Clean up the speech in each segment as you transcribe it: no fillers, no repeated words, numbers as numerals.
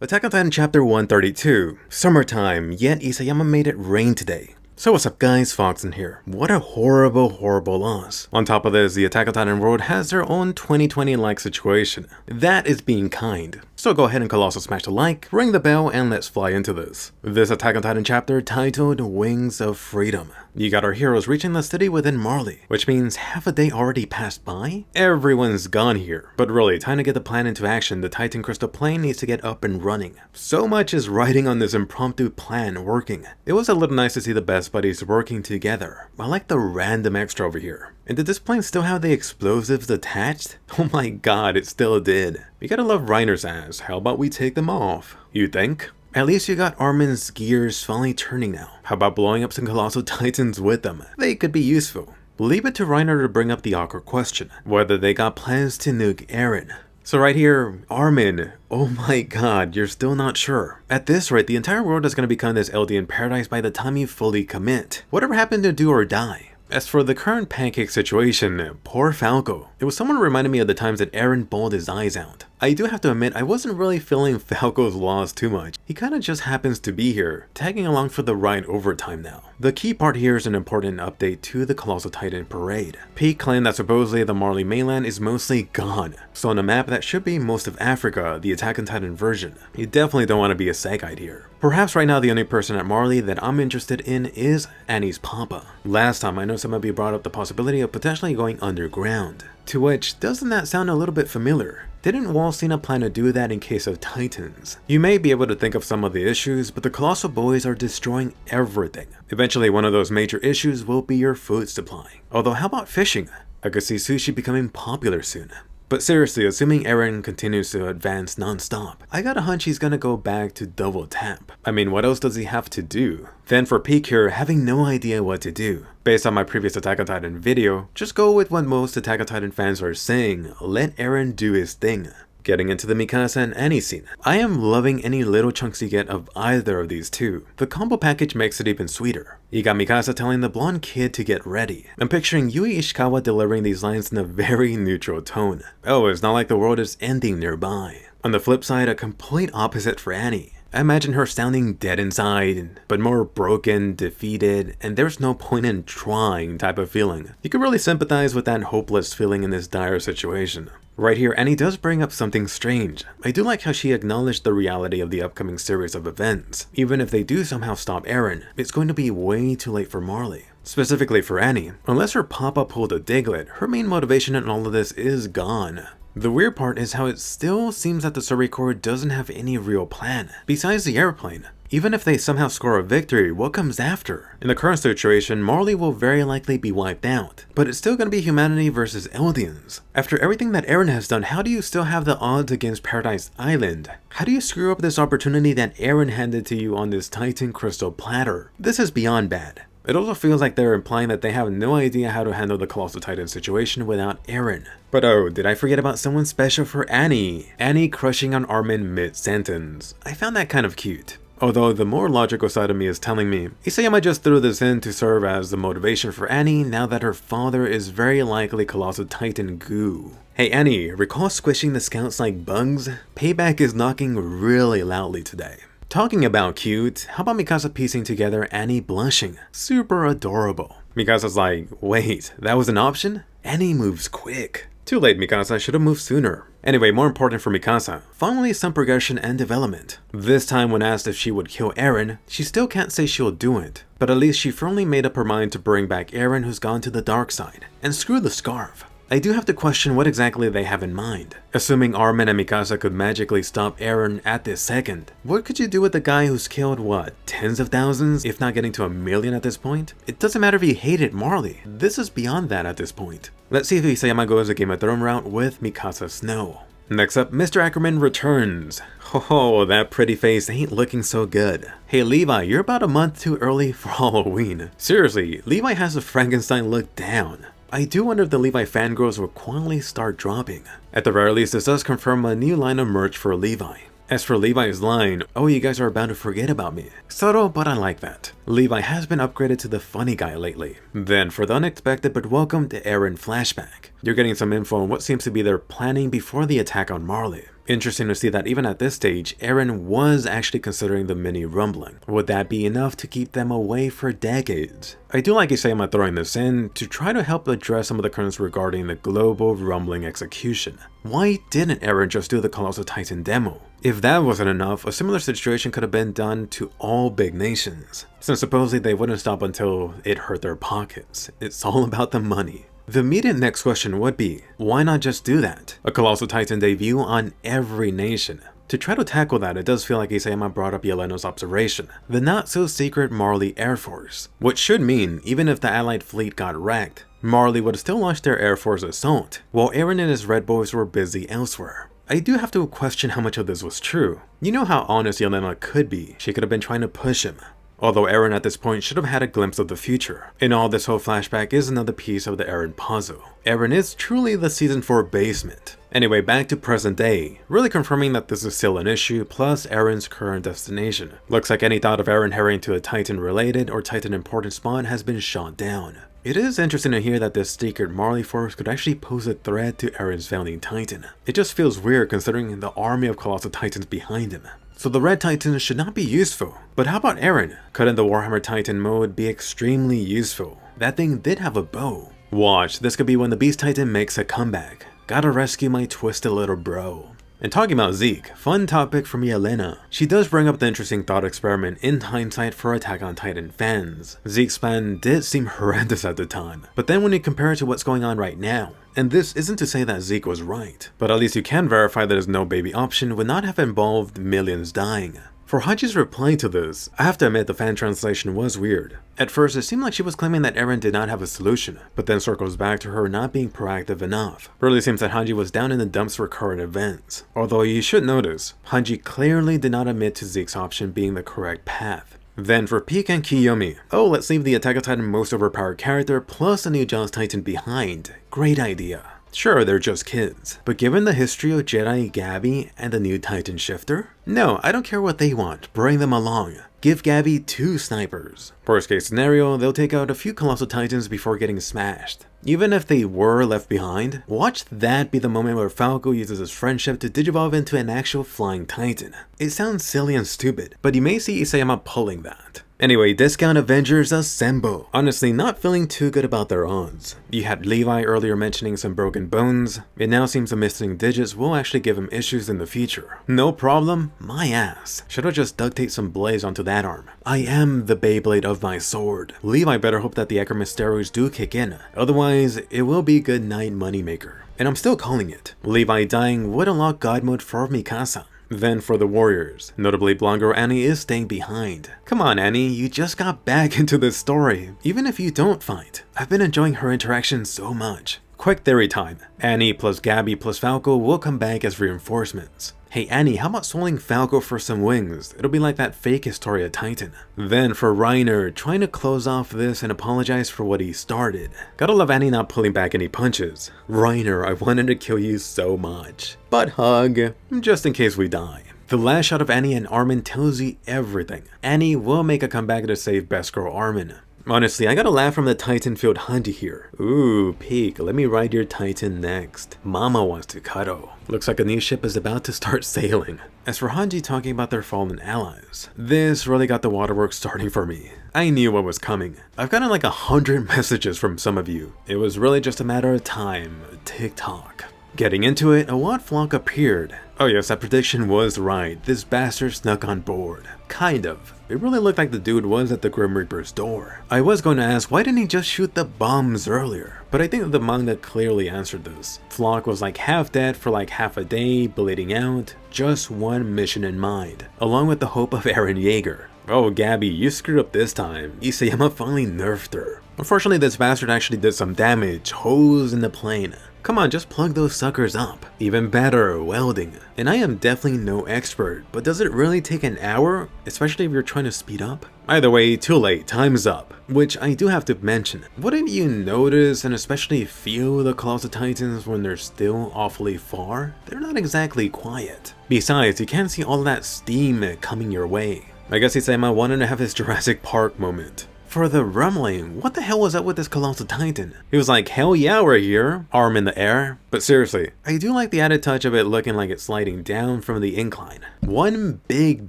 Attack on Titan Chapter 132. Summertime, yet Isayama made it rain today. So what's up guys, Foxen here. What a horrible loss. On top of this, the Attack on Titan world has their own 2020-like situation. That is being kind. So go ahead and colossal smash the like, ring the bell, and let's fly into this. This Attack on Titan chapter titled Wings of Freedom. You got our heroes reaching the city within Marley, which means half a day already passed by? Everyone's gone here. But really, time to get the plan into action. The Titan Crystal plane needs to get up and running. So much is riding on this impromptu plan working. It was a little nice to see the best buddies working together. I like the random extra over here. And did this plane still have the explosives attached? Oh my god, it still did. You gotta love Reiner's ass. How about we take them off? You think? At least you got Armin's gears finally turning now. How about blowing up some Colossal Titans with them? They could be useful. Leave it to Reiner to bring up the awkward question, whether they got plans to nuke Eren. So right here, Armin, oh my god, you're still not sure. At this rate, the entire world is going to become this Eldian paradise by the time you fully commit. Whatever happened to do or die? As for the current pancake situation, poor Falco. It was someone who reminded me of the times that Eren bawled his eyes out. I do have to admit, I wasn't really feeling Falco's loss too much. He kinda just happens to be here, tagging along for the ride overtime now. The key part here is an important update to the Colossal Titan parade. Peak claimed that supposedly the Marley mainland is mostly gone. So on a map that should be most of Africa, the Attack on Titan version, you definitely don't want to be a Sackite here. Perhaps right now the only person at Marley that I'm interested in is Annie's papa. Last time I know somebody brought up the possibility of potentially going underground. To which, doesn't that sound a little bit familiar? Didn't Walsina plan to do that in case of Titans? You may be able to think of some of the issues, but the Colossal Boys are destroying everything. Eventually one of those major issues will be your food supply. Although how about fishing? I could see sushi becoming popular soon. But seriously, assuming Eren continues to advance non-stop, I got a hunch he's gonna go back to double tap. I mean, what else does he have to do? Then for Peak here, having no idea what to do. Based on my previous Attack on Titan video, just go with what most Attack on Titan fans are saying, let Eren do his thing. Getting into the Mikasa and Annie scene. I am loving any little chunks you get of either of these two. The combo package makes it even sweeter. You got Mikasa telling the blonde kid to get ready. I'm picturing Yui Ishikawa delivering these lines in a very neutral tone. Oh, it's not like the world is ending nearby. On the flip side, a complete opposite for Annie. I imagine her sounding dead inside, but more broken, defeated, and there's no point in trying type of feeling. You can really sympathize with that hopeless feeling in this dire situation. Right here, Annie does bring up something strange. I do like how she acknowledged the reality of the upcoming series of events. Even if they do somehow stop Eren, it's going to be way too late for Marley. Specifically for Annie, unless her papa pulled a Diglett, her main motivation in all of this is gone. The weird part is how it still seems that the Survey Corps doesn't have any real plan, besides the airplane. Even if they somehow score a victory, what comes after? In the current situation, Marley will very likely be wiped out, but it's still going to be humanity versus Eldians. After everything that Eren has done, how do you still have the odds against Paradise Island? How do you screw up this opportunity that Eren handed to you on this Titan Crystal platter? This is beyond bad. It also feels like they're implying that they have no idea how to handle the Colossal Titan situation without Eren. But oh, did I forget about someone special for Annie? Annie crushing on Armin mid-sentence. I found that kind of cute. Although the more logical side of me is telling me, Isayama just threw this in to serve as the motivation for Annie now that her father is very likely Colossal Titan goo. Hey Annie, recall squishing the scouts like bugs? Payback is knocking really loudly today. Talking about cute, how about Mikasa piecing together Annie blushing? Super adorable. Mikasa's like, wait, that was an option? Annie moves quick. Too late, Mikasa, should have moved sooner. Anyway, more important for Mikasa, finally some progression and development. This time when asked if she would kill Eren, she still can't say she'll do it. But at least she firmly made up her mind to bring back Eren who's gone to the dark side. And screw the scarf. I do have to question what exactly they have in mind. Assuming Armin and Mikasa could magically stop Eren at this second, what could you do with the guy who's killed, what, tens of thousands, if not getting to 1 million at this point? It doesn't matter if he hated Marley. This is beyond that at this point. Let's see if Isayama goes a Game of Thrones route with Mikasa Snow. Next up, Mr. Ackerman Returns. Oh, that pretty face ain't looking so good. Hey Levi, you're about a month too early for Halloween. Seriously, Levi has a Frankenstein look down. I do wonder if the Levi fangirls will quietly start dropping. At the very least, this does confirm a new line of merch for Levi. As for Levi's line, oh, you guys are about to forget about me. Subtle, but I like that. Levi has been upgraded to the funny guy lately. Then for the unexpected but welcome to Eren flashback. You're getting some info on what seems to be their planning before the attack on Marley. Interesting to see that even at this stage, Eren was actually considering the mini rumbling. Would that be enough to keep them away for decades? I do like Isayama throwing this in to try to help address some of the concerns regarding the global rumbling execution. Why didn't Eren just do the Colossal Titan demo? If that wasn't enough, a similar situation could have been done to all big nations, since supposedly they wouldn't stop until it hurt their pockets. It's all about the money. The immediate next question would be, why not just do that? A Colossal Titan debut on every nation. To try to tackle that, it does feel like Isayama brought up Yelena's observation, the not-so-secret Marley Air Force, which should mean even if the Allied fleet got wrecked, Marley would still launch their Air Force assault, while Eren and his Red Boys were busy elsewhere. I do have to question how much of this was true. You know how honest Yelena could be, she could have been trying to push him. Although Eren at this point should have had a glimpse of the future. In all, this whole flashback is another piece of the Eren puzzle. Eren is truly the season 4 basement. Anyway, back to present day, really confirming that this is still an issue, plus Eren's current destination. Looks like any thought of Eren heading to a Titan related or Titan important spot has been shot down. It is interesting to hear that this secret Marley force could actually pose a threat to Eren's founding Titan. It just feels weird considering the army of Colossal Titans behind him. So the Red Titans should not be useful. But how about Eren? Couldn't the Warhammer Titan mode be extremely useful? That thing did have a bow. Watch, this could be when the Beast Titan makes a comeback. Gotta rescue my twisted little bro. And talking about Zeke, fun topic from Yelena. She does bring up the interesting thought experiment in hindsight for Attack on Titan fans. Zeke's plan did seem horrendous at the time, but then when you compare it to what's going on right now, and this isn't to say that Zeke was right, but at least you can verify that his no baby option would not have involved millions dying. For Hange's reply to this, I have to admit the fan translation was weird. At first, it seemed like she was claiming that Eren did not have a solution, but then circles back to her not being proactive enough. Really seems that Hange was down in the dumps for current events. Although you should notice, Hange clearly did not admit to Zeke's option being the correct path. Then for Pieck and Kiyomi, oh, let's leave the Attack on Titan most overpowered character plus a new Jaws Titan behind. Great idea. Sure, they're just kids, but given the history of Jedi Gabby and the new Titan Shifter? No, I don't care what they want, bring them along. Give Gabby 2 snipers. Worst case scenario, they'll take out a few Colossal Titans before getting smashed. Even if they were left behind, watch that be the moment where Falco uses his friendship to digivolve into an actual flying Titan. It sounds silly and stupid, but you may see Isayama pulling that. Anyway, Discount Avengers assemble. Honestly, not feeling too good about their odds. You had Levi earlier mentioning some broken bones. It now seems the missing digits will actually give him issues in the future. No problem, my ass. Should have just duct taped some blades onto that arm. I am the Beyblade of my sword. Levi better hope that the Ackerman steroids do kick in. Otherwise, it will be good night moneymaker. And I'm still calling it. Levi dying would unlock God mode for Mikasa. Then for the Warriors, notably blonde girl Annie is staying behind. Come on Annie, you just got back into this story, even if you don't fight. I've been enjoying her interaction so much. Quick theory time. Annie plus Gabby plus Falco will come back as reinforcements. Hey Annie, how about swallowing Falco for some wings? It'll be like that fake Historia Titan. Then for Reiner, trying to close off this and apologize for what he started. Gotta love Annie not pulling back any punches. Reiner, I wanted to kill you so much. But hug, just in case we die. The last shot of Annie and Armin tells you everything. Annie will make a comeback to save best girl Armin. Honestly, I gotta laugh from the Titan field Hange here. Ooh, Pieck, let me ride your Titan next. Mama wants to cuddle. Looks like a new ship is about to start sailing. As for Hange talking about their fallen allies, this really got the waterworks starting for me. I knew what was coming. I've gotten like 100 messages from some of you. It was really just a matter of time. TikTok. Getting into it, a Wat Floch appeared. Oh yes, that prediction was right. This bastard snuck on board. Kind of. It really looked like the dude was at the Grim Reaper's door. I was going to ask, why didn't he just shoot the bombs earlier? But I think that the manga clearly answered this. Floch was like half dead for like half a day, bleeding out, just one mission in mind, along with the hope of Eren Yeager. Oh Gabby, you screwed up this time. Isayama finally nerfed her. Unfortunately, this bastard actually did some damage, holes in the plane. Come on, just plug those suckers up. Even better, welding. And I am definitely no expert, but does it really take an hour? Especially if you're trying to speed up? Either way, too late, time's up. Which I do have to mention. Wouldn't you notice and especially feel the Colossal Titans when they're still awfully far? They're not exactly quiet. Besides, you can't see all that steam coming your way. I guess Isayama wanted to have his Jurassic Park moment. for the rumbling. What the hell was up with this Colossal Titan? He was like, hell yeah, we're here, arm in the air. But seriously, I do like the added touch of it looking like it's sliding down from the incline. One big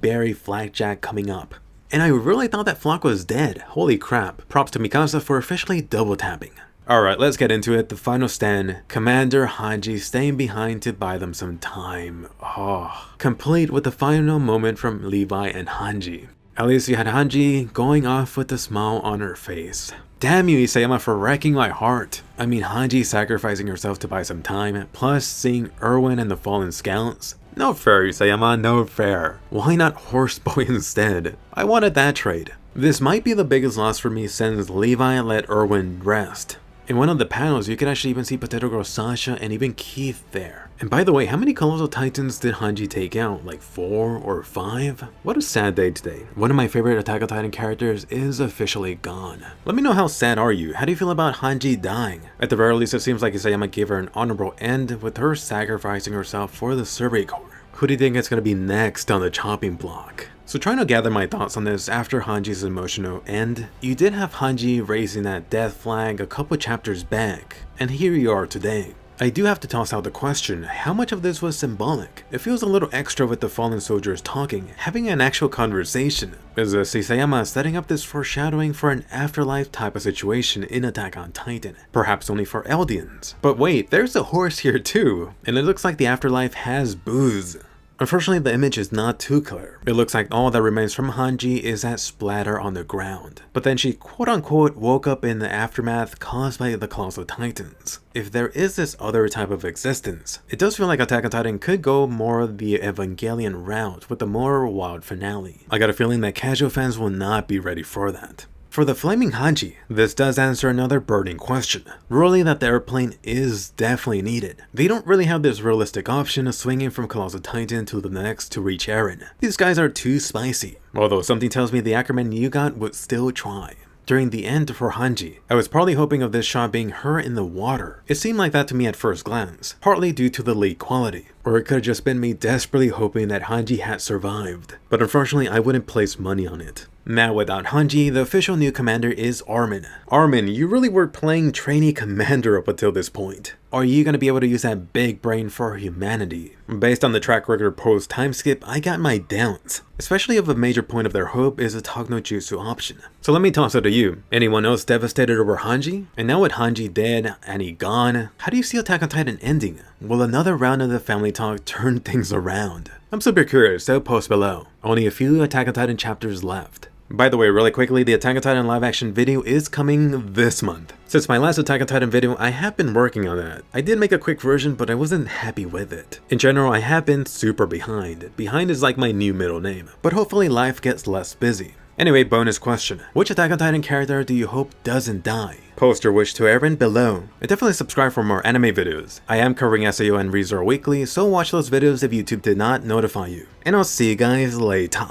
berry flakjack coming up. And I really thought that Floch was dead. Holy crap. Props to Mikasa for officially double tapping. Alright, let's get into it. The final stand. Commander Hange staying behind to buy them some time. Oh, complete with the final moment from Levi and Hange. At least you had Hange going off with a smile on her face. Damn you, Isayama, for wrecking my heart. I mean, Hange sacrificing herself to buy some time, plus seeing Erwin and the fallen scouts. No fair, Isayama, no fair. Why not Horseboy instead? I wanted that trade. This might be the biggest loss for me since Levi let Erwin rest. In one of the panels, you could actually even see Potato Girl Sasha and even Keith there. And by the way, how many Colossal Titans did Hange take out? Like 4 or 5? What a sad day today. One of my favorite Attack on Titan characters is officially gone. Let me know, how sad are you? How do you feel about Hange dying? At the very least, it seems like Isayama gave her an honorable end with her sacrificing herself for the Survey Corps. Who do you think is going to be next on the chopping block? So trying to gather my thoughts on this after Hange's emotional end, you did have Hange raising that death flag a couple chapters back, and here you are today. I do have to toss out the question, how much of this was symbolic? It feels a little extra with the fallen soldiers talking, having an actual conversation. Is Isayama setting up this foreshadowing for an afterlife type of situation in Attack on Titan? Perhaps only for Eldians. But wait, there's a horse here too, and it looks like the afterlife has booze. Unfortunately, the image is not too clear. It looks like all that remains from Hange is that splatter on the ground. But then she quote-unquote woke up in the aftermath caused by the Colossal Titans. If there is this other type of existence, it does feel like Attack on Titan could go more the Evangelion route with a more wild finale. I got a feeling that casual fans will not be ready for that. For the Flaming Hange, this does answer another burning question. Really, that the airplane is definitely needed. They don't really have this realistic option of swinging from Colossal Titan to the next to reach Eren. These guys are too spicy. Although something tells me the Ackerman would still try. During the end for Hange, I was probably hoping of this shot being her in the water. It seemed like that to me at first glance, partly due to the leak quality. Or it could have just been me desperately hoping that Hange had survived. But unfortunately, I wouldn't place money on it. Now without Hange, the official new commander is Armin. Armin, you really were playing trainee commander up until this point. Are you going to be able to use that big brain for humanity? Based on the track record post time skip, I got my doubts. Especially if a major point of their hope is a Talk no Jutsu option. So let me toss it to you. Anyone else devastated over Hange? And now with Hange dead and he gone, how do you see Attack on Titan ending? Will another round of the family talk turn things around? I'm super curious, so post below. Only a few Attack on Titan chapters left. By the way, really quickly, the Attack on Titan live action video is coming this month. Since my last Attack on Titan video, I have been working on that. I did make a quick version, but I wasn't happy with it. In general, I have been super behind. Behind is like my new middle name, but hopefully life gets less busy. Anyway, bonus question. Which Attack on Titan character do you hope doesn't die? Post your wish to Eren below. And definitely subscribe for more anime videos. I am covering SAO and ReZero weekly, so watch those videos if YouTube did not notify you. And I'll see you guys later.